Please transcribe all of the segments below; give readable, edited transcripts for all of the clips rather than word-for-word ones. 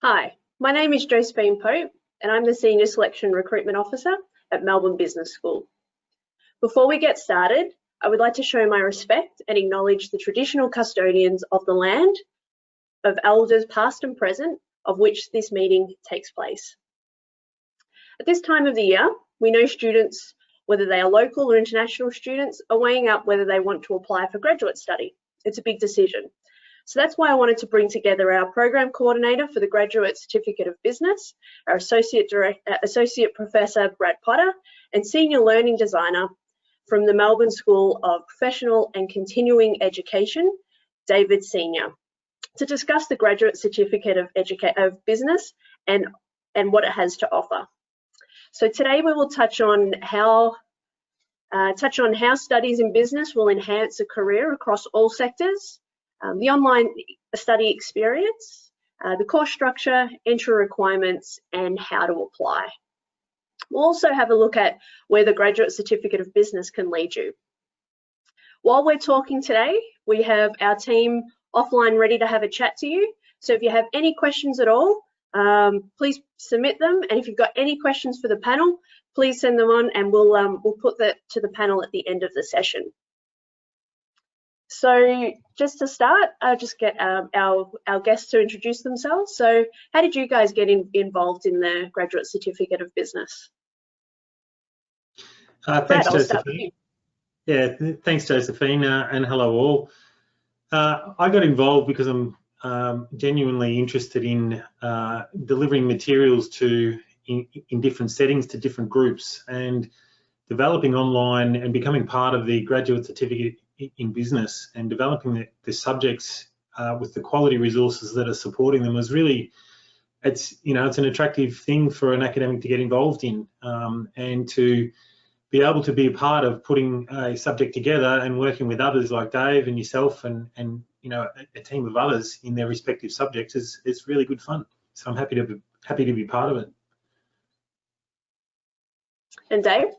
Hi, my name is Josephine Pope and I'm the Senior Selection Recruitment Officer at Melbourne Business School. Before we get started, I would like to show my respect and acknowledge the traditional custodians of the land, of elders past and present, of which this meeting takes place. At this time of the year, we know students, whether they are local or international students, are weighing up whether they want to apply for graduate study. It's a big decision. So that's why I wanted to bring together our program coordinator for the Graduate Certificate of Business, our Associate Professor Brad Potter, and Senior Learning Designer from the Melbourne School of Professional and Continuing Education, David Seignior, to discuss the Graduate Certificate of Business and what it has to offer. So today we will touch on how studies in business will enhance a career across all sectors, the online study experience, the course structure, entry requirements, and how to apply. We'll also have a look at where the Graduate Certificate of Business can lead you. While we're talking today, we have our team offline ready to have a chat to you. So if you have any questions at all, please submit them. And if you've got any questions for the panel, please send them on and we'll put that to the panel at the end of the session. So just to start, I'll just get our guests to introduce themselves. So how did you guys get involved in the Graduate Certificate of Business? Thanks, Josephine. Yeah, thanks, Josephine, and hello all. I got involved because I'm genuinely interested in delivering materials in different settings to different groups, and developing online and becoming part of the Graduate Certificate in Business and developing the subjects with the quality resources that are supporting them was really, it's an attractive thing for an academic to get involved in, and to be able to be a part of putting a subject together and working with others like Dave and yourself and a team of others in their respective subjects is really good fun. So I'm happy to be part of it. And Dave?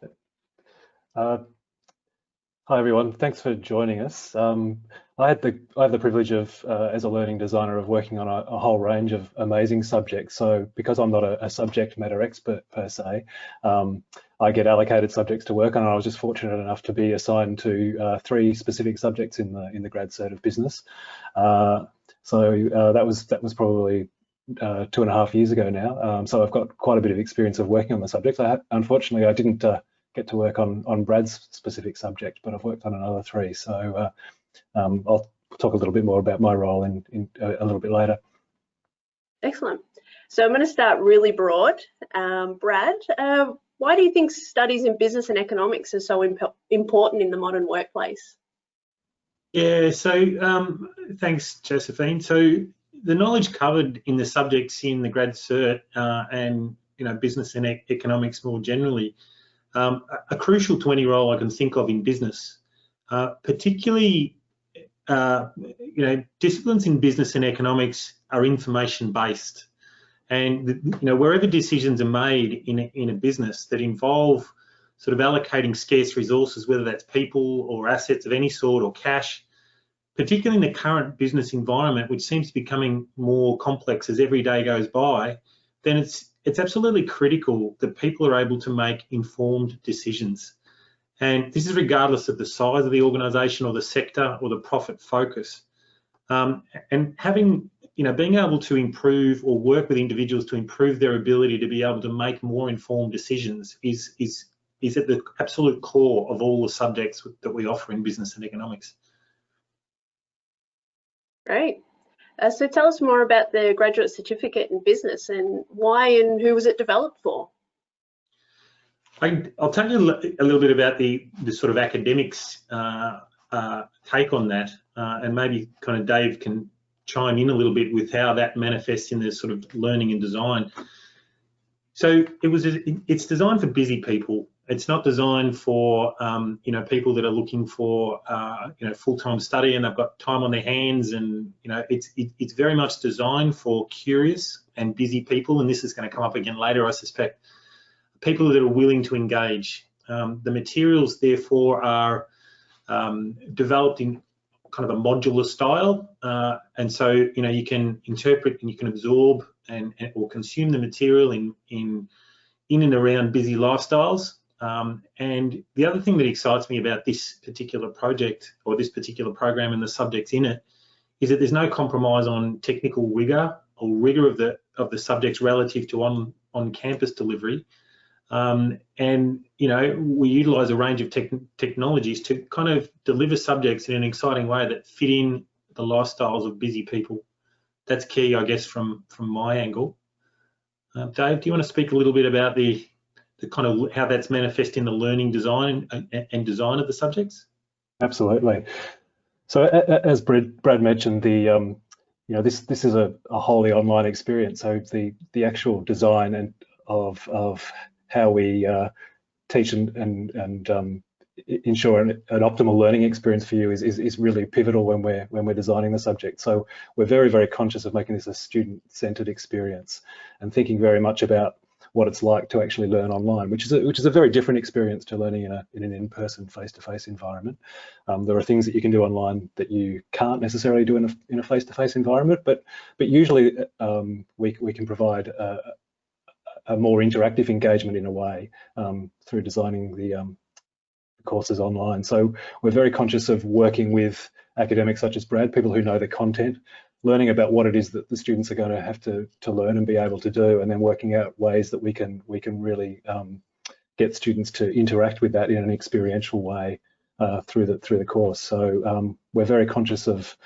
Hi everyone, thanks for joining us. I have the privilege of, as a learning designer, of working on a whole range of amazing subjects. So because I'm not a subject matter expert per se, I get allocated subjects to work on, and I was just fortunate enough to be assigned to 3 specific subjects in the Grad Cert of Business. So that was probably 2.5 years ago now. So I've got quite a bit of experience of working on the subjects. Unfortunately, I didn't get to work on Brad's specific subject, but I've worked on another 3. So I'll talk a little bit more about my role in a little bit later. Excellent. So I'm going to start really broad. Brad, why do you think studies in business and economics are so important in the modern workplace? Yeah, so thanks, Josephine. So the knowledge covered in the subjects in the Grad Cert and business and economics more generally are crucial to any role I can think of in business, particularly disciplines in business and economics are information based, and wherever decisions are made in a business that involve sort of allocating scarce resources, whether that's people or assets of any sort or cash, particularly in the current business environment, which seems to be becoming more complex as every day goes by, then it's absolutely critical that people are able to make informed decisions. And this is regardless of the size of the organisation or the sector or the profit focus. And having, being able to improve or work with individuals to improve their ability to be able to make more informed decisions is at the absolute core of all the subjects that we offer in business and economics. Great. So tell us more about the Graduate Certificate in Business and why and who was it developed for? I'll tell you a little bit about the sort of academics take on that, and maybe kind of Dave can chime in a little bit with how that manifests in the sort of learning and design. So it's designed for busy people. It's not designed for people that are looking for full-time study and they've got time on their hands, and it's very much designed for curious and busy people, and this is going to come up again later, I suspect. People that are willing to engage. The materials, therefore, are developed kind of a modular style, and so you can interpret and you can absorb and or consume the material in and around busy lifestyles. And the other thing that excites me about this particular project or this particular program and the subjects in it is that there's no compromise on technical rigor or rigor of the subjects relative to on-campus delivery. And we utilise a range of technologies to kind of deliver subjects in an exciting way that fit in the lifestyles of busy people. That's key, I guess, from my angle. Dave, do you want to speak a little bit about the kind of how that's manifest in the learning design and design of the subjects? Absolutely. So as Brad mentioned, this is a wholly online experience. So the actual design and of how we teach and ensure an optimal learning experience for you is really pivotal when we're designing the subject. So we're very, very conscious of making this a student-centered experience and thinking very much about what it's like to actually learn online, which is a very different experience to learning in an in-person, face-to-face environment. There are things that you can do online that you can't necessarily do in a face-to-face environment, but usually we can provide a more interactive engagement in a way through designing the courses online. So we're very conscious of working with academics such as Brad, people who know the content, learning about what it is that the students are going to have to learn and be able to do, and then working out ways that we can really get students to interact with that in an experiential way through the course. So we're very conscious of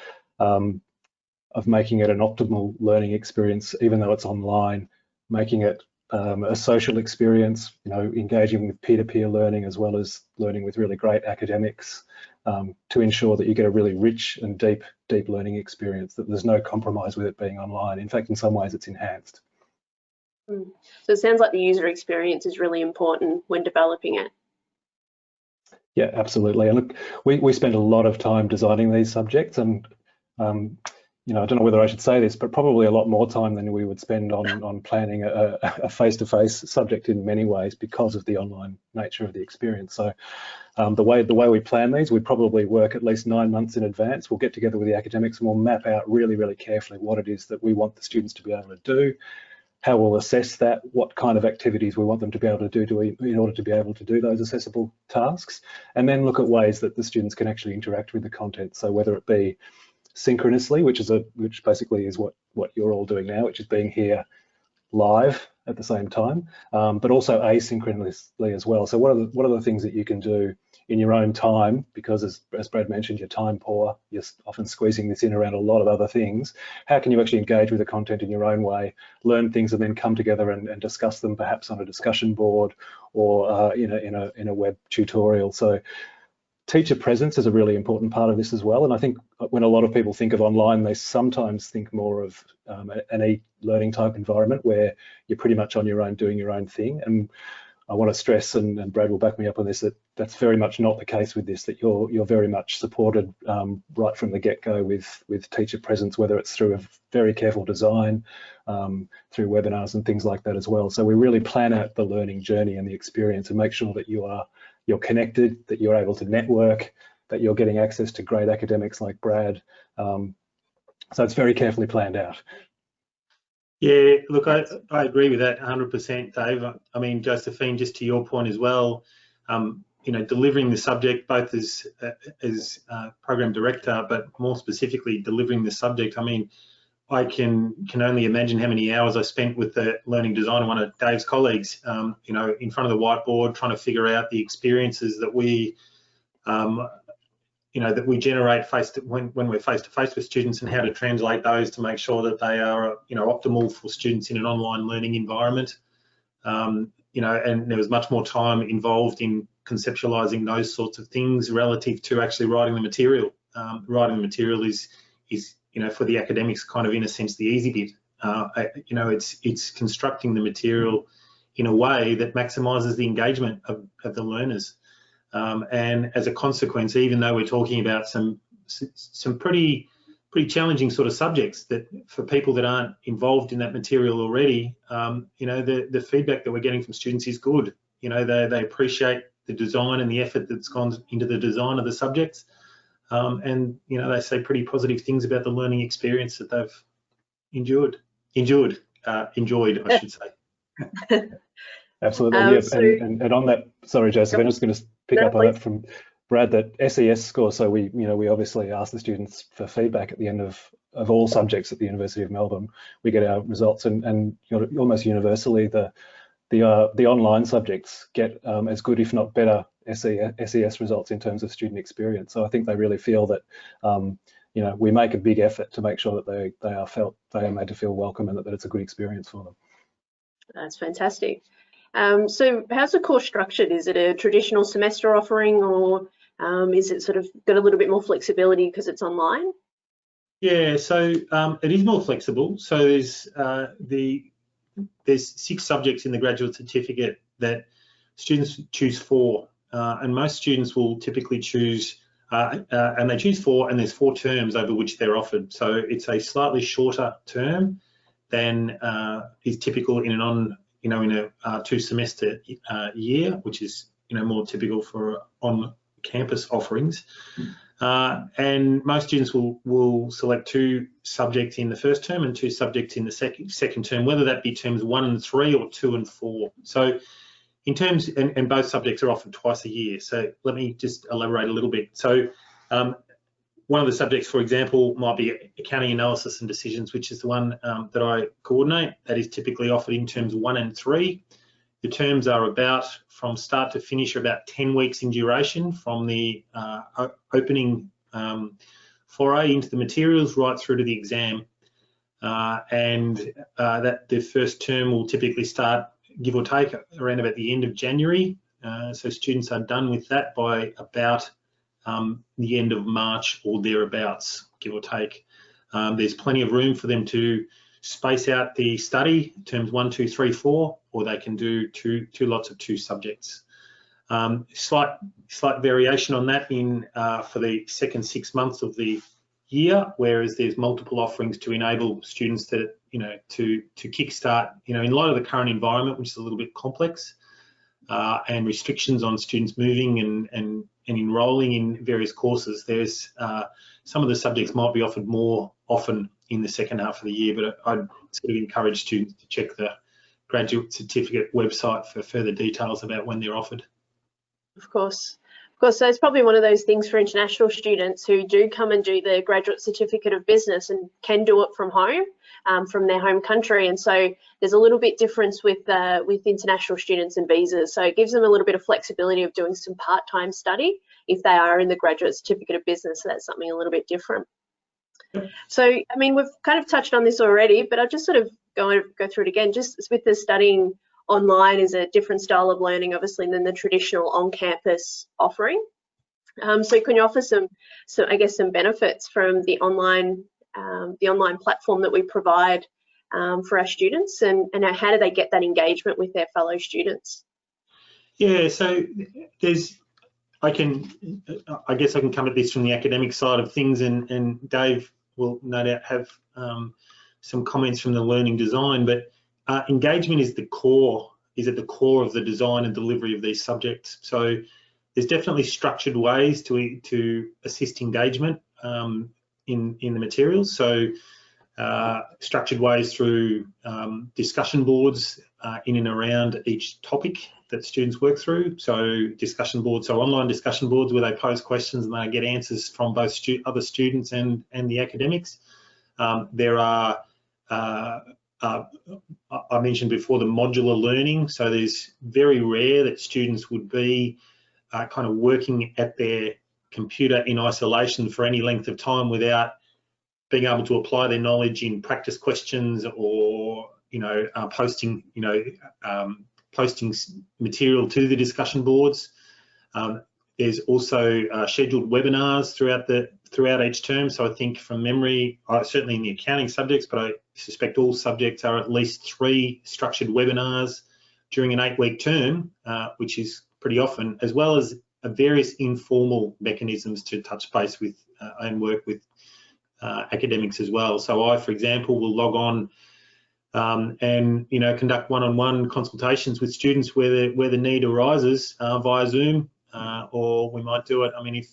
making it an optimal learning experience, even though it's online, making it a social experience, engaging with peer-to-peer learning as well as learning with really great academics to ensure that you get a really rich and deep learning experience, that there's no compromise with it being online. In fact, in some ways it's enhanced. So it sounds like the user experience is really important when developing it. Yeah, absolutely. And look, we spend a lot of time designing these subjects, and I don't know whether I should say this, but probably a lot more time than we would spend on planning a face-to-face subject in many ways because of the online nature of the experience. So the way we plan these, we probably work at least 9 months in advance. We'll get together with the academics and we'll map out really, really carefully what it is that we want the students to be able to do, how we'll assess that, what kind of activities we want them to be able to do in order to be able to do those accessible tasks, and then look at ways that the students can actually interact with the content. So whether it be synchronously, which basically is what you're all doing now, which is being here live at the same time, but also asynchronously as well. So what are the things that you can do in your own time, because as Brad mentioned, you're time poor, you're often squeezing this in around a lot of other things. How can you actually engage with the content in your own way, learn things and then come together and discuss them perhaps on a discussion board or in a web tutorial? So teacher presence is a really important part of this as well. And I think when a lot of people think of online, they sometimes think more of an e-learning type environment where you're pretty much on your own, doing your own thing. And I want to stress, and Brad will back me up on this, that that's very much not the case with this, that you're very much supported right from the get-go with teacher presence, whether it's through a very careful design, through webinars and things like that as well. So we really plan out the learning journey and the experience and make sure that you're connected, that you're able to network, that you're getting access to great academics like Brad. So it's very carefully planned out. Yeah, look, I agree with that 100%, Dave. I mean, Josephine, just to your point as well, delivering the subject both as program director, but more specifically delivering the subject. I mean, I can only imagine how many hours I spent with the learning designer, one of Dave's colleagues, in front of the whiteboard, trying to figure out the experiences that we, that we generate when we're face to face with students, and how to translate those to make sure that they are, optimal for students in an online learning environment. And there was much more time involved in conceptualizing those sorts of things relative to actually writing the material. Writing the material is for the academics kind of, in a sense, the easy bit. It's constructing the material in a way that maximizes the engagement of the learners. And as a consequence, even though we're talking about some pretty challenging sort of subjects that for people that aren't involved in that material already, the feedback that we're getting from students is good. They appreciate the design and the effort that's gone into the design of the subjects. and they say pretty positive things about the learning experience that they've enjoyed, I should say. Absolutely. Yeah. And on that, sorry, Joseph, I'm just going to pick up on that from Brad, that SES score. So we obviously ask the students for feedback at the end of all subjects at the University of Melbourne. We get our results, and almost universally the online subjects get as good, if not better, SES results in terms of student experience. So I think they really feel that we make a big effort to make sure that they are made to feel welcome, and that it's a good experience for them. That's fantastic. So how's the course structured? Is it a traditional semester offering, or is it sort of got a little bit more flexibility because it's online? Yeah, so it is more flexible. So there's 6 subjects in the graduate certificate that students choose 4, and most students will typically choose, and they choose 4, and there's 4 terms over which they're offered. So it's a slightly shorter term than is typical in in a 2-semester year, which is more typical for on-campus offerings. And most students will select 2 subjects in the first term and 2 subjects in the second term, whether that be terms 1 and 3 or 2 and 4. So in terms, and both subjects are offered twice a year. So let me just elaborate a little bit. So one of the subjects, for example, might be accounting analysis and decisions, which is the one that I coordinate. That is typically offered in terms 1 and 3. The terms are from start to finish, about 10 weeks in duration, from the opening foray into the materials right through to the exam. And that the first term will typically start, give or take, around about the end of January. So students are done with that by about the end of March or thereabouts, give or take. There's plenty of room for them to space out the study, terms 1, 2, 3, 4, or they can do two lots of 2 subjects. Slight variation on that for the second 6 months of the year, whereas there's multiple offerings to enable students to kickstart, in light of the current environment, which is a little bit complex, and restrictions on students moving and enrolling in various courses. There's some of the subjects might be offered more often in the second half of the year, but I'd sort of encourage students to check the graduate certificate website for further details about when they're offered. Of course. So it's probably one of those things for international students who do come and do the graduate certificate of business and can do it from home, from their home country. And so there's a little bit difference with international students and visas. So it gives them a little bit of flexibility of doing some part-time study if they are in the graduate certificate of business. So that's something a little bit different. So, I mean, we've kind of touched on this already, but I'll just sort of go through it again. Just with the studying online is a different style of learning, obviously, than the traditional on-campus offering. So can you offer some benefits from the online platform that we provide for our students, and how do they get that engagement with their fellow students? Yeah, so I guess I can come at this from the academic side of things, and Dave will no doubt have some comments from the learning design, but engagement is at the core of the design and delivery of these subjects. So there's definitely structured ways to assist engagement in the materials. So structured ways through discussion boards in and around each topic that students work through. So discussion boards, so online discussion boards where they pose questions and they get answers from both other students and the academics. There are, I mentioned before, the modular learning. So there's very rare that students would be kind of working at their computer in isolation for any length of time without being able to apply their knowledge in practice questions or, posting material to the discussion boards. There's also scheduled webinars throughout each term. So I think from memory, certainly in the accounting subjects, but I suspect all subjects are at least 3 structured webinars during an 8-week term, which is pretty often, as well as various informal mechanisms to touch base with and work with academics as well. So I, for example, will log on and conduct one-on-one consultations with students where the need arises via Zoom, or we might do it. I mean, if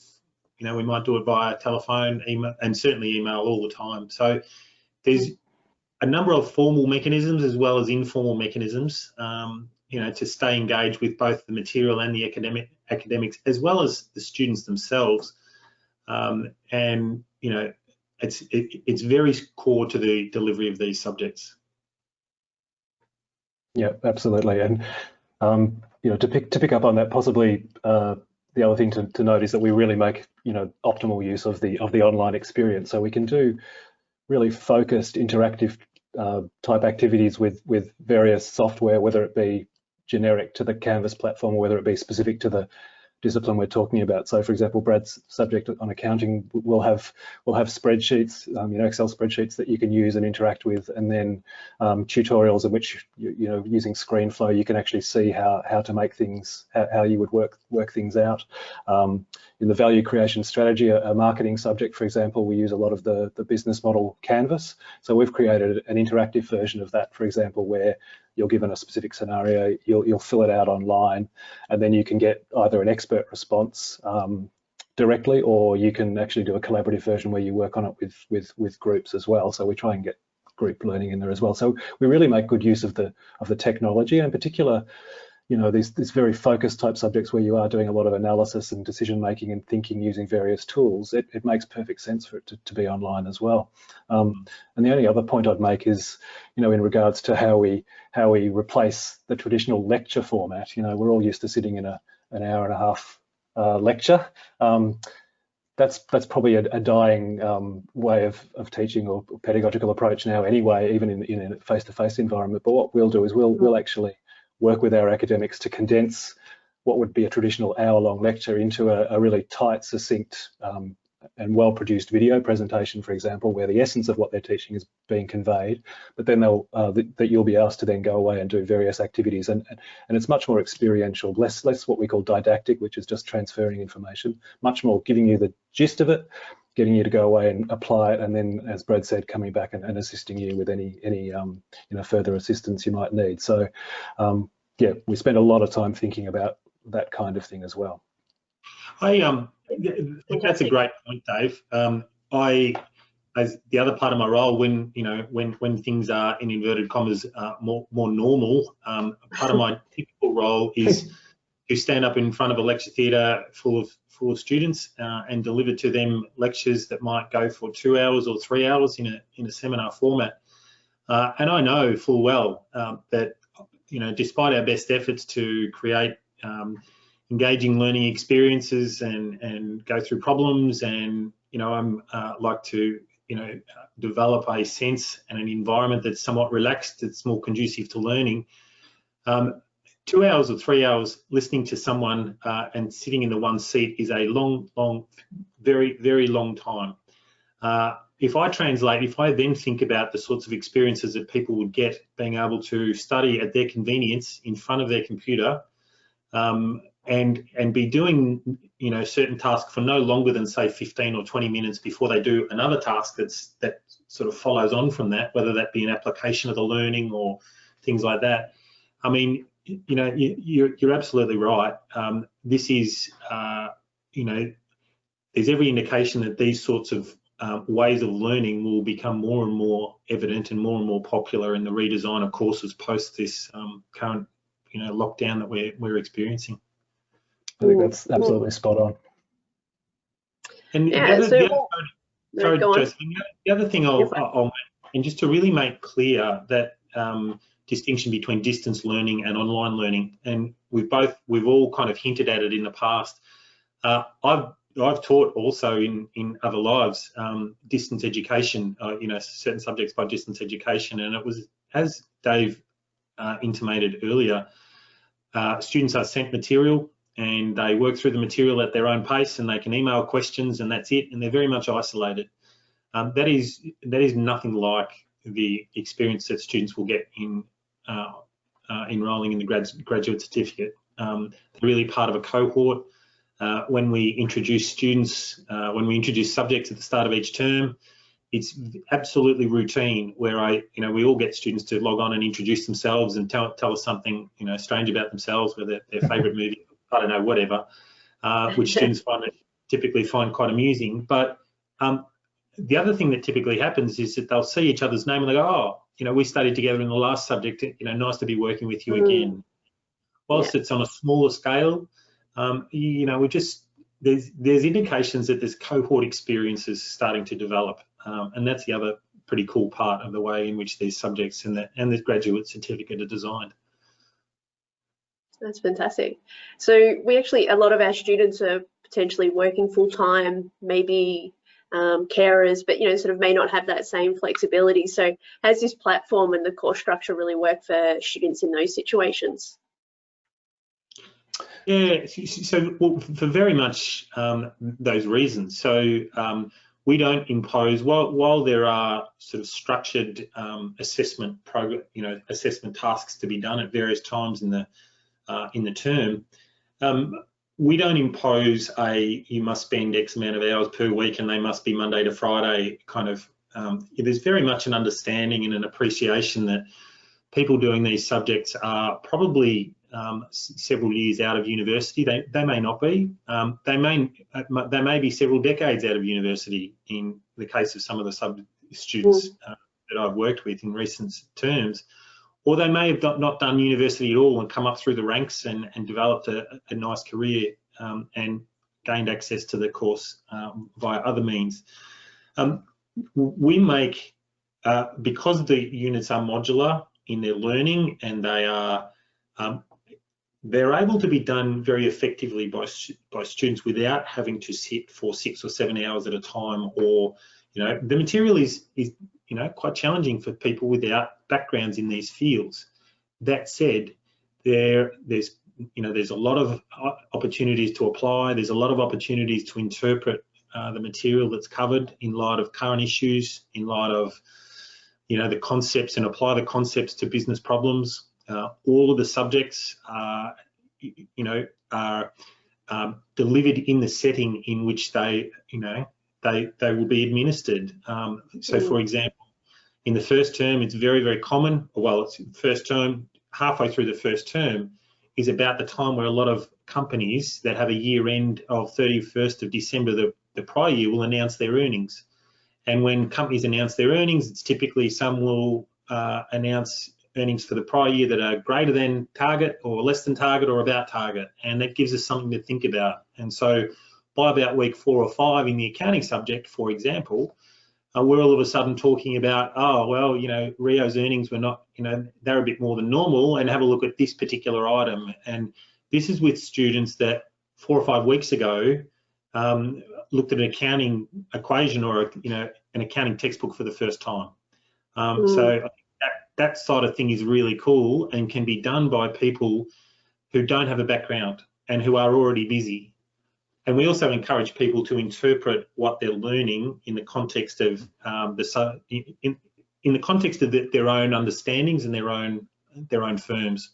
You know, we might do it via telephone, email, and certainly email all the time. So there's a number of formal mechanisms as well as informal mechanisms, you know, to stay engaged with both the material and the academics, as well as the students themselves. And, you know, it's very core to the delivery of these subjects. Yeah, absolutely. And you know, to pick up on that, possibly the other thing to note is that we really make, you know, optimal use of the online experience. So we can do really focused interactive type activities with various software, whether it be generic to the Canvas platform or whether it be specific to the discipline we're talking about. So, for example, Brad's subject on accounting will have spreadsheets, you know, Excel spreadsheets that you can use and interact with, and then tutorials in which you know, using ScreenFlow, you can actually see how to make things, how you would work things out. In the value creation strategy, a marketing subject, for example, we use a lot of the business model Canvas. So we've created an interactive version of that, for example, where you're given a specific scenario, you'll fill it out online, and then you can get either an expert response directly, or you can actually do a collaborative version where you work on it with groups as well. So we try and get group learning in there as well. So we really make good use of the technology, and in particular, you know, these very focused type subjects where you are doing a lot of analysis and decision making and thinking using various tools. It makes perfect sense for it to be online as well. And the only other point I'd make is, you know, in regards to how we replace the traditional lecture format. You know, we're all used to sitting in an hour and a half lecture. That's probably a dying way of teaching or pedagogical approach now anyway, even in a face-to-face environment. But what we'll do is we'll actually work with our academics to condense what would be a traditional hour-long lecture into a really tight, succinct and well-produced video presentation, for example, where the essence of what they're teaching is being conveyed, but then that you'll be asked to then go away and do various activities, and it's much more experiential, less what we call didactic, which is just transferring information, much more giving you the gist of it, getting you to go away and apply it, and then, as Brad said, coming back and assisting you with any you know, further assistance you might need. So yeah, we spend a lot of time thinking about that kind of thing as well. I think that's a great point, Dave. As the other part of my role, when things are in inverted commas more normal, part of my typical role is to stand up in front of a lecture theatre full of students and deliver to them lectures that might go for 2 hours or 3 hours in a seminar format. And I know full well that, you know, despite our best efforts to create engaging learning experiences and go through problems, and, you know, I'm like to, you know, develop a sense and an environment that's somewhat relaxed, that's more conducive to learning. 2 hours or 3 hours listening to someone and sitting in the one seat is a long, very, very long time. If I then think about the sorts of experiences that people would get being able to study at their convenience in front of their computer, and be doing, you know, certain tasks for no longer than, say, 15 or 20 minutes before they do another task that sort of follows on from that, whether that be an application of the learning or things like that. I mean, you know, you're absolutely right. This is, you know, there's every indication that these sorts of ways of learning will become more and more evident and more popular in the redesign of courses post this current, you know, lockdown that we're experiencing. I think that's absolutely spot on. And yeah, the other thing I'll make, and just to really make clear that distinction between distance learning and online learning, and we've all kind of hinted at it in the past. I've taught also in other lives distance education, you know, certain subjects by distance education, and it was, as Dave intimated earlier, students are sent material and they work through the material at their own pace, and they can email questions, and that's it, and they're very much isolated. That is nothing like the experience that students will get in enrolling in the graduate certificate. They're really part of a cohort. When we introduce students, when we introduce subjects at the start of each term, it's absolutely routine where we all get students to log on and introduce themselves and tell us something, you know, strange about themselves, whether their favourite movie, I don't know, whatever, which students find it typically find quite amusing. But the other thing that typically happens is that they'll see each other's name and they go, oh, you know, we studied together in the last subject, you know, nice to be working with you again. Whilst it's on a smaller scale, you know, there's indications that there's cohort experiences starting to develop, and that's the other pretty cool part of the way in which these subjects and the graduate certificate are designed. That's fantastic. So a lot of our students are potentially working full time, maybe carers, but, you know, sort of may not have that same flexibility. So has this platform and the course structure really work for students in those situations? Yeah, so well, for very much those reasons. So we don't impose, while there are sort of structured assessment tasks to be done at various times in the term. We don't impose you must spend X amount of hours per week and they must be Monday to Friday kind of. There's very much an understanding and an appreciation that people doing these subjects are probably several years out of university. They may not be. They may be several decades out of university in the case of some of the students that I've worked with in recent terms. Or they may have not done university at all and come up through the ranks and developed a nice career and gained access to the course via other means. We make, because the units are modular in their learning and they're able to be done very effectively by students without having to sit for 6 or 7 hours at a time, or, you know, the material is you know, quite challenging for people without backgrounds in these fields. That said, there's a lot of opportunities to apply. There's a lot of opportunities to interpret the material that's covered in light of current issues, in light of, you know, the concepts, and apply the concepts to business problems. All of the subjects are delivered in the setting in which they will be administered. So, for example, in the first term, it's very, very common. Well, it's first term, halfway through the first term is about the time where a lot of companies that have a year end of 31st of December the prior year will announce their earnings. And when companies announce their earnings, it's typically some will announce earnings for the prior year that are greater than target or less than target or about target. And that gives us something to think about. And so by about week 4 or 5 in the accounting subject, for example, we're all of a sudden talking about, oh, well, you know, Rio's earnings were not, you know, they're a bit more than normal, and have a look at this particular item. And this is with students that 4 or 5 weeks ago looked at an accounting equation or, you know, an accounting textbook for the first time. So I think that side of thing is really cool and can be done by people who don't have a background and who are already busy. And we also encourage people to interpret what they're learning in the context of in the context of their own understandings and their own firms.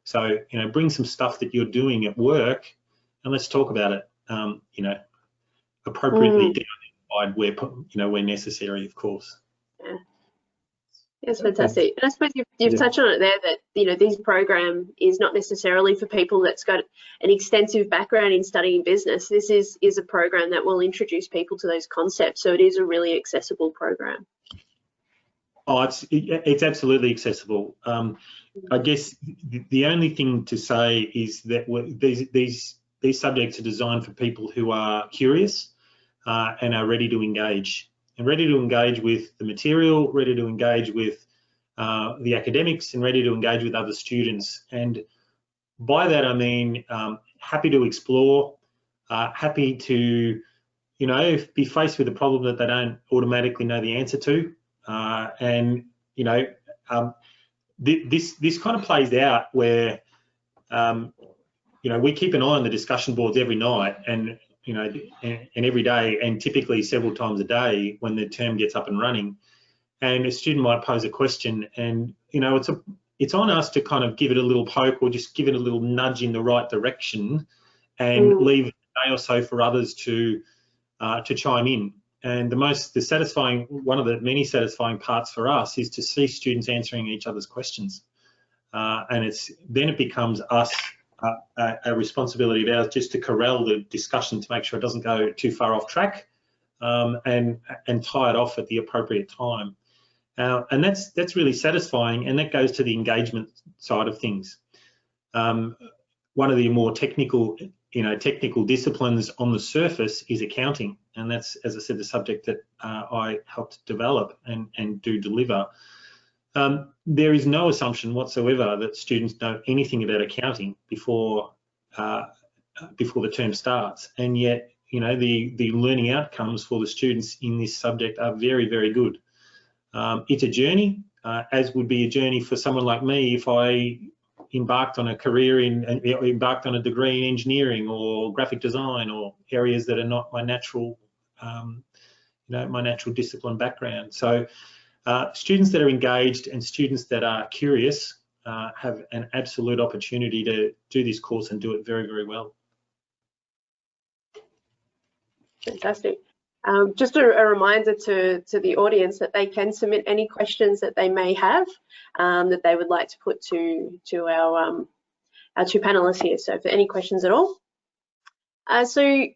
So, you know, bring some stuff that you're doing at work and let's talk about it. You know, appropriately identified where necessary, of course. Yeah. It's fantastic. And I suppose you've touched on it there that, you know, this program is not necessarily for people that's got an extensive background in studying business. This is a program that will introduce people to those concepts. So it is a really accessible program. Oh, it's absolutely accessible. I guess the only thing to say is that these subjects are designed for people who are curious and are ready to engage. And ready to engage with the material, ready to engage with the academics, and ready to engage with other students. And by that I mean happy to explore, happy to, you know, be faced with a problem that they don't automatically know the answer to. And, you know, this kind of plays out where, you know, we keep an eye on the discussion boards every night, and you know, and every day, and typically several times a day when the term gets up and running. And a student might pose a question, and you know, it's on us to kind of give it a little poke or just give it a little nudge in the right direction, and leave a day or so for others to chime in. And one of the many satisfying parts for us is to see students answering each other's questions, and then it becomes us a responsibility of ours just to corral the discussion to make sure it doesn't go too far off track, and tie it off at the appropriate time. And that's really satisfying, and that goes to the engagement side of things. One of the more technical disciplines on the surface is accounting, and that's, as I said, the subject that I helped develop and do deliver. There is no assumption whatsoever that students know anything about accounting before the term starts, and yet, you know, the learning outcomes for the students in this subject are very, very good. It's a journey, as would be a journey for someone like me if I embarked on a career embarked on a degree in engineering or graphic design, or areas that are not my natural, my natural discipline background. So students that are engaged and students that are curious have an absolute opportunity to do this course and do it very, very well. Fantastic. Just a reminder to the audience that they can submit any questions that they may have that they would like to put to our two panelists here. So for any questions at all. So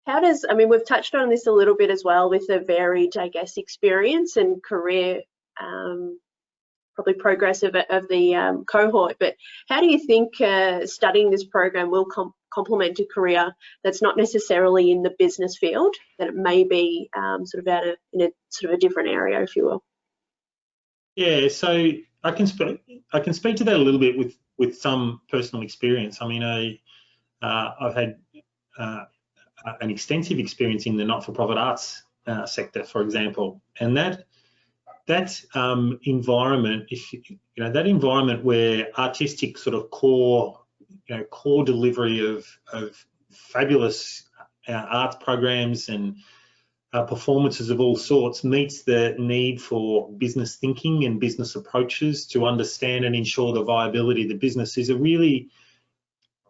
how does, I mean, we've touched on this a little bit as well with the varied, I guess, experience and career, probably progress of the cohort, but how do you think studying this program will complement a career that's not necessarily in the business field, that it may be sort of in a sort of a different area, if you will? Yeah, so I can speak to that a little bit with some personal experience. I mean, I've had an extensive experience in the not-for-profit arts sector, for example, and that environment, that environment where artistic sort of core delivery of fabulous arts programs and performances of all sorts meets the need for business thinking and business approaches to understand and ensure the viability of the business is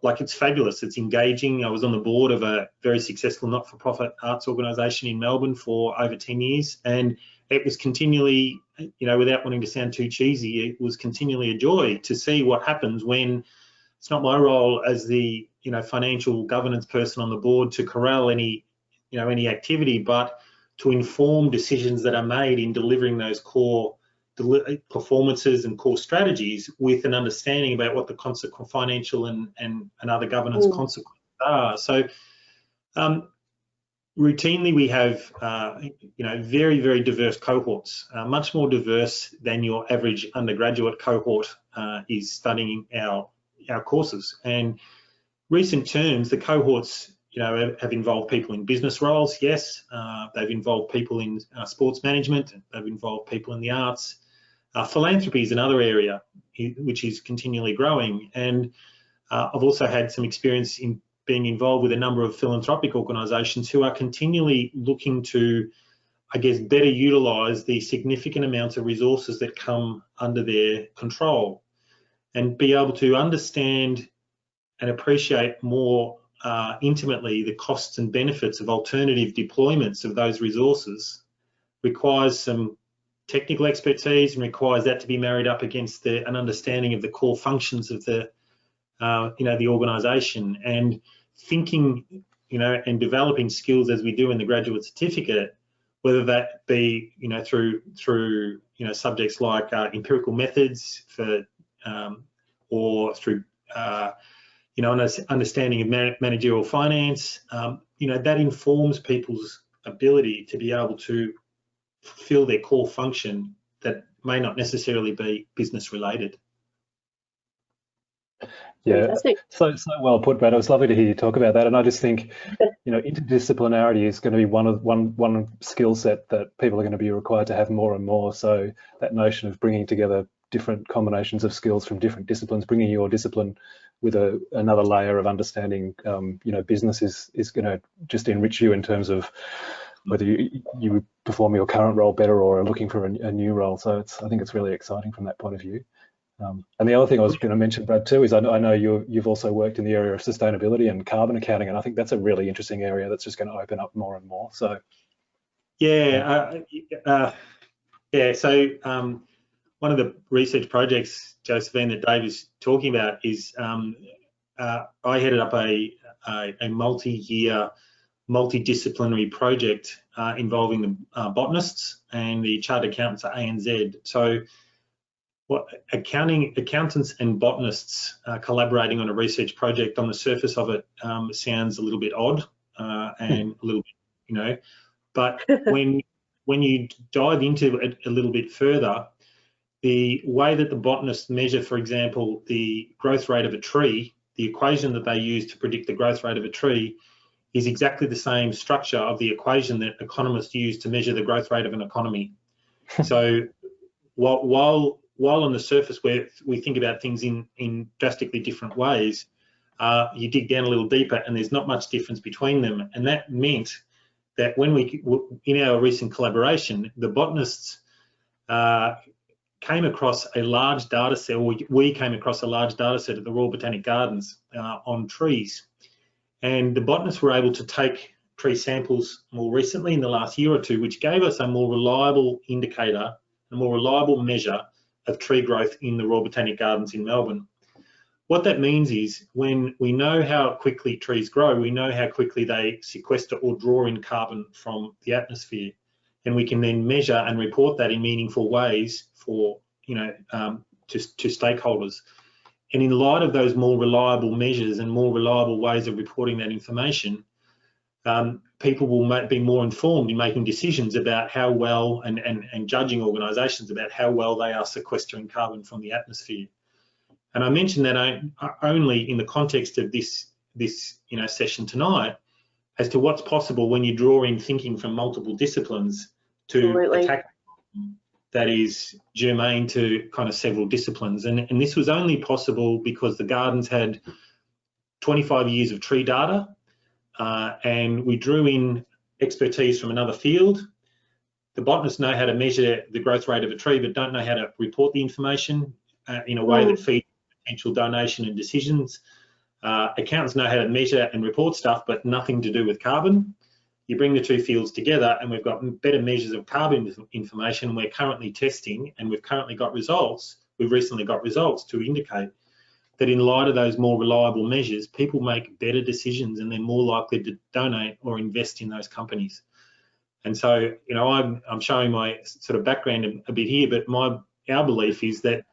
it's fabulous. It's engaging. I was on the board of a very successful not-for-profit arts organisation in Melbourne for over 10 years, and it was continually, without wanting to sound too cheesy, it was continually a joy to see what happens when it's not my role as the financial governance person on the board to corral any activity, but to inform decisions that are made in delivering those core performances and core strategies with an understanding about what the financial and other governance consequences are. So routinely we have very, very diverse cohorts, much more diverse than your average undergraduate cohort is studying our courses. And recent terms, the cohorts have involved people in business roles, yes. They've involved people in sports management. They've involved people in the arts. Philanthropy is another area which is continually growing. And I've also had some experience in being involved with a number of philanthropic organisations who are continually looking to, I guess, better utilise the significant amounts of resources that come under their control and be able to understand and appreciate more intimately the costs and benefits of alternative deployments of those resources requires some technical expertise and requires that to be married up against an understanding of the core functions of the organisation, and thinking and developing skills as we do in the graduate certificate, whether that be through subjects like empirical methods or through understanding of managerial finance, that informs people's ability to be able to fulfill their core function that may not necessarily be business related. Yeah, so well put, Brad. It was lovely to hear you talk about that, and I just think, interdisciplinarity is going to be one skill set that people are going to be required to have more and more. So that notion of bringing together different combinations of skills from different disciplines, bringing your discipline with another layer of understanding, business is going to just enrich you in terms of whether you perform your current role better or are looking for a new role. So I think it's really exciting from that point of view. And the other thing I was going to mention, Brad, too, is I know you've also worked in the area of sustainability and carbon accounting, and I think that's a really interesting area that's just going to open up more and more. So, So one of the research projects, Josephine, that Dave is talking about is I headed up a multi-year, multidisciplinary project involving the botanists and the chartered accountants at ANZ. So what accountants and botanists collaborating on a research project, on the surface of it, sounds a little bit odd and a little bit, but when you dive into it a little bit further, the way that the botanists measure, for example, the growth rate of a tree, the equation that they use to predict the growth rate of a tree is exactly the same structure of the equation that economists use to measure the growth rate of an economy. So while on the surface where we think about things in drastically different ways, you dig down a little deeper and there's not much difference between them. And that meant that when in our recent collaboration, the botanists came across a large data set, or we came across a large data set at the Royal Botanic Gardens on trees. And the botanists were able to take tree samples more recently in the last year or two, which gave us a more reliable indicator, a more reliable measure of tree growth in the Royal Botanic Gardens in Melbourne. What that means is when we know how quickly trees grow, we know how quickly they sequester or draw in carbon from the atmosphere. And we can then measure and report that in meaningful ways for, to stakeholders. And in light of those more reliable measures and more reliable ways of reporting that information, people will be more informed in making decisions about how well, and judging organisations about how well they are sequestering carbon from the atmosphere. And I mention that only in the context of this session tonight, as to what's possible when you draw in thinking from multiple disciplines to Absolutely. attack that is germane to kind of several disciplines. And this was only possible because the gardens had 25 years of tree data, and we drew in expertise from another field. The botanists know how to measure the growth rate of a tree, but don't know how to report the information in a way that feeds potential donation and decisions. Accountants know how to measure and report stuff, but nothing to do with carbon. You bring the two fields together and we've got better measures of carbon information, and we're currently testing, and we've currently got results. We've recently got results to indicate that in light of those more reliable measures, people make better decisions and they're more likely to donate or invest in those companies. And so, I'm showing my sort of background a bit here, but our belief is that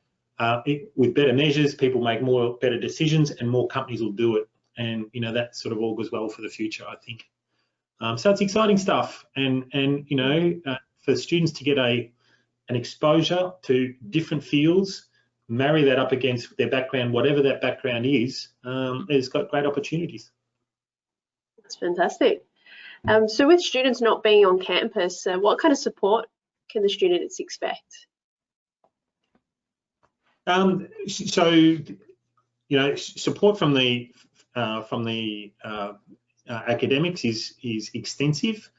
with better measures, people make better decisions and more companies will do it. And, that sort of augurs well for the future, I think. So it's exciting stuff. And for students to get an exposure to different fields, marry that up against their background, whatever that background is, it's got great opportunities. That's fantastic. So with students not being on campus, what kind of support can the students expect? Support from the academics is extensive.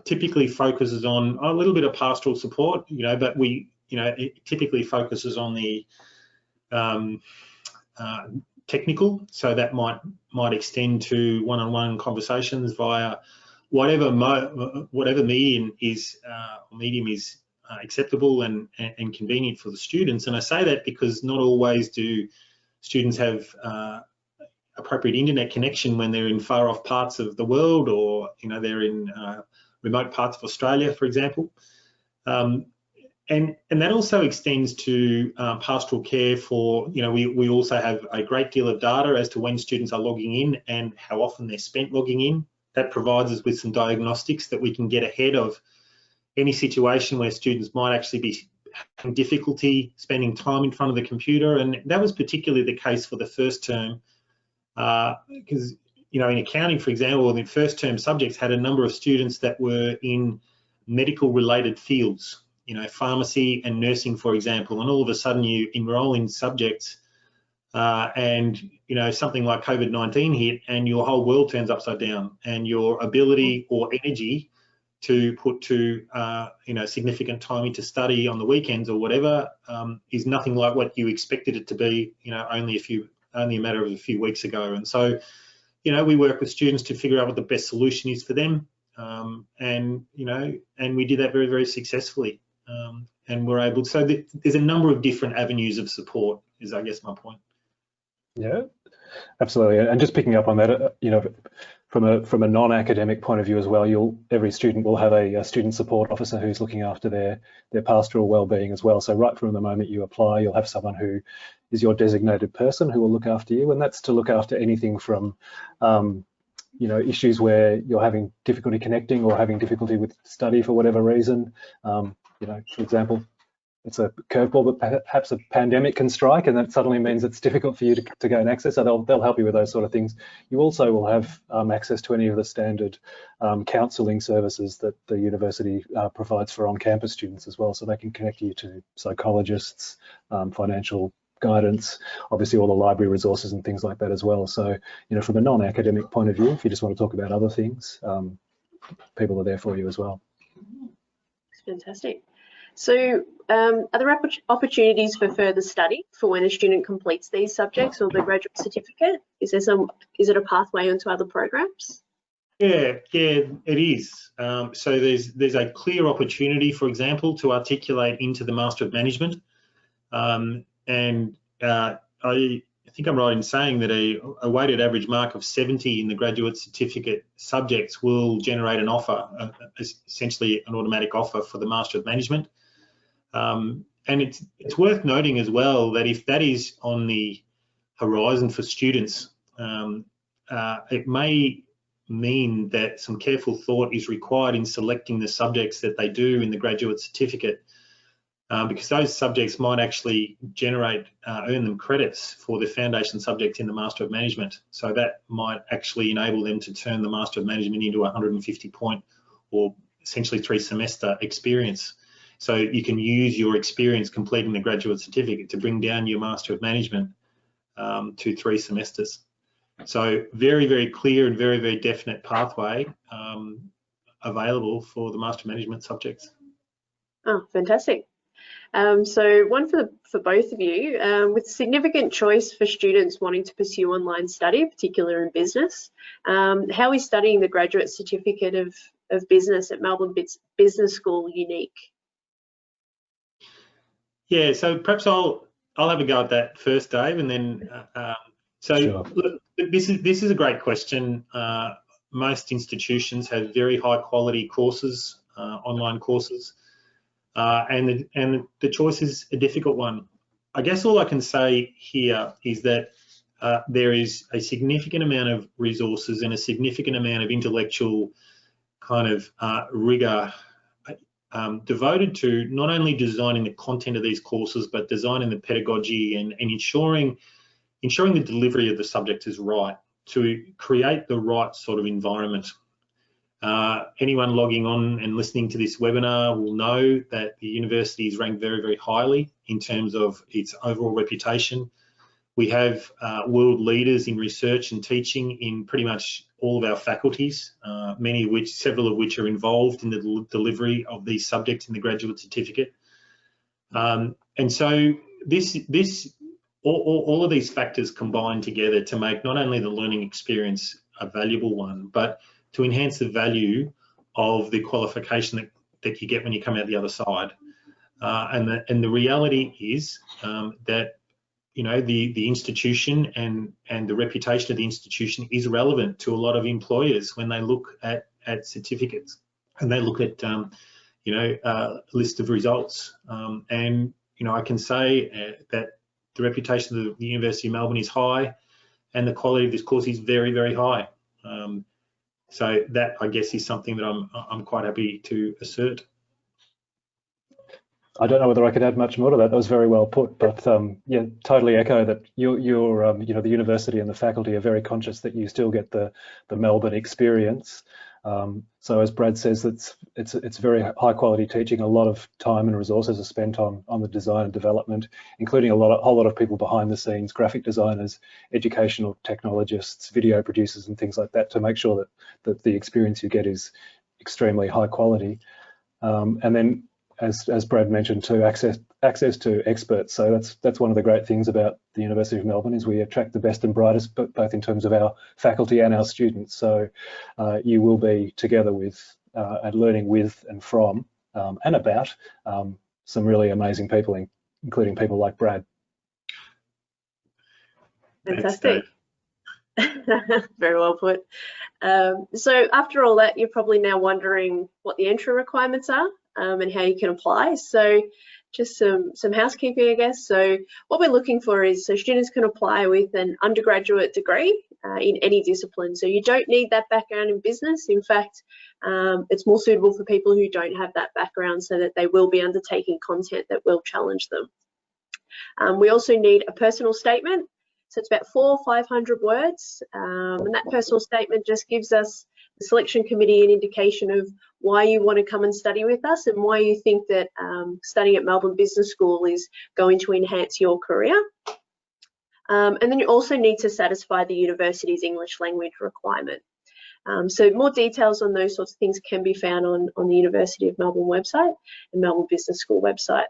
Typically focuses on a little bit of pastoral support, but it typically focuses on the technical, so that might extend to one-on-one conversations via whatever medium is acceptable and convenient for the students. And I say that because not always do students have appropriate internet connection when they're in far off parts of the world, or they're in remote parts of Australia, for example. And that also extends to pastoral care for, we also have a great deal of data as to when students are logging in and how often they're spent logging in. That provides us with some diagnostics that we can get ahead of any situation where students might actually be having difficulty spending time in front of the computer. And that was particularly the case for the first term, because, in accounting, for example, the first term subjects had a number of students that were in medical related fields, pharmacy and nursing, for example, and all of a sudden you enroll in subjects and, something like COVID-19 hit and your whole world turns upside down, and your ability or energy to put to, significant time into study on the weekends or whatever is nothing like what you expected it to be, only a matter of a few weeks ago. And so, we work with students to figure out what the best solution is for them. And we did that very, very successfully. And we're able to, so there's a number of different avenues of support is, I guess, my point. Yeah, absolutely. And just picking up on that, you know, from a non-academic point of view as well, every student will have a student support officer who's looking after their pastoral well-being as well. So right from the moment you apply, you'll have someone who is your designated person who will look after you, and that's to look after anything from you know, issues where you're having difficulty connecting or having difficulty with study for whatever reason. You know, for example, it's a curveball, but perhaps a pandemic can strike, and that suddenly means it's difficult for you to gain access. So they'll help you with those sort of things. You also will have access to any of the standard counselling services that the university provides for on-campus students as well. So they can connect you to psychologists, financial guidance, obviously all the library resources and things like that as well. So, you know, from a non-academic point of view, if you just want to talk about other things, people are there for you as well. Fantastic. So are there opportunities for further study for when a student completes these subjects or the graduate certificate? Is it a pathway onto other programs? Yeah, it is. So there's a clear opportunity, for example, to articulate into the Master of Management. I think I'm right in saying that a weighted average mark of 70 in the graduate certificate subjects will generate an offer, essentially an automatic offer for the Master of Management. And it's worth noting as well that if that is on the horizon for students, it may mean that some careful thought is required in selecting the subjects that they do in the graduate certificate, because those subjects might actually earn them credits for the foundation subject in the Master of Management. So that might actually enable them to turn the Master of Management into a 150-point or essentially 3-semester experience. So you can use your experience completing the graduate certificate to bring down your Master of Management to 3 semesters. So very, very clear and very, very definite pathway available for the Master of Management subjects. Oh, fantastic. So one for both of you, with significant choice for students wanting to pursue online study, particularly in business, how is studying the graduate certificate of business at Melbourne Business School unique? Yeah, so perhaps I'll have a go at that first, Dave, and then Sure. Look, this is a great question. Most institutions have very high quality courses, online courses, and the choice is a difficult one. I guess all I can say here is that there is a significant amount of resources and a significant amount of intellectual kind of rigor devoted to not only designing the content of these courses, but designing the pedagogy and ensuring the delivery of the subject is right, to create the right sort of environment. Anyone logging on and listening to this webinar will know that the university is ranked very, very highly in terms of its overall reputation. We have world leaders in research and teaching in pretty much all of our faculties, several of which are involved in the delivery of these subjects in the graduate certificate. And so all of these factors combine together to make not only the learning experience a valuable one, but to enhance the value of the qualification that you get when you come out the other side. And the reality is that, you know, the institution and the reputation of the institution is relevant to a lot of employers when they look at certificates and they look at you know, a list of results. And you know, I can say that the reputation of the University of Melbourne is high, and the quality of this course is very, very high. So that, I guess, is something that I'm quite happy to assert. I don't know whether I could add much more to that. That was very well put, but yeah, totally echo that. You know, the university and the faculty are very conscious that you still get the Melbourne experience. So as Brad says, it's very high quality teaching. A lot of time and resources are spent on the design and development, including a whole lot of people behind the scenes, graphic designers, educational technologists, video producers, and things like that, to make sure that the experience you get is extremely high quality. And then, as Brad mentioned too, access to experts. So that's one of the great things about the University of Melbourne, is we attract the best and brightest, both in terms of our faculty and our students. So you will be together with and learning with and from and about some really amazing people, including people like Brad. Fantastic. Very well put. So after all that, you're probably now wondering what the entry requirements are and how you can apply. So just some housekeeping, I guess. So what we're looking for is, so students can apply with an undergraduate degree in any discipline. So you don't need that background in business. In fact, it's more suitable for people who don't have that background, so that they will be undertaking content that will challenge them. We also need a personal statement. So it's about 400 or 500 words, and that personal statement just gives us, the selection committee, an indication of why you want to come and study with us and why you think that studying at Melbourne Business School is going to enhance your career. And then you also need to satisfy the university's English language requirement. So more details on those sorts of things can be found on the University of Melbourne website and Melbourne Business School website.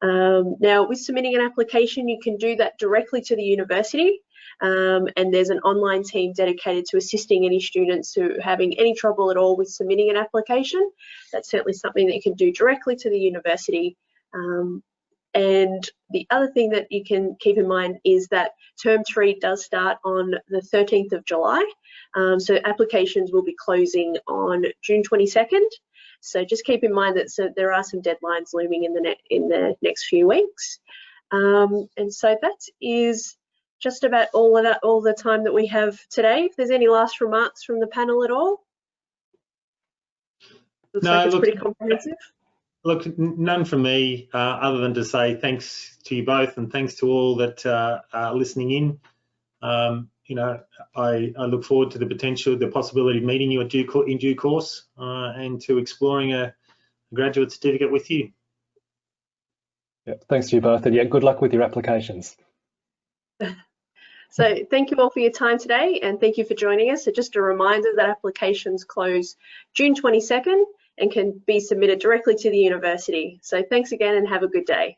Now, with submitting an application, you can do that directly to the university, and there's an online team dedicated to assisting any students who are having any trouble at all with submitting an application. That's certainly something that you can do directly to the university. And the other thing that you can keep in mind is that Term 3 does start on the 13th of July. So applications will be closing on June 22nd. So just keep in mind that there are some deadlines looming in the next few weeks. And so that is just about all the time that we have today. If there's any last remarks from the panel at all? Looks like it's pretty comprehensive. Look, none from me, other than to say thanks to you both and thanks to all that are listening in. You know, I look forward to the possibility of meeting you in due course and to exploring a graduate certificate with you. Yeah, thanks to you both, and yeah, good luck with your applications. So thank you all for your time today, and thank you for joining us. So just a reminder that applications close June 22nd and can be submitted directly to the university. So thanks again and have a good day.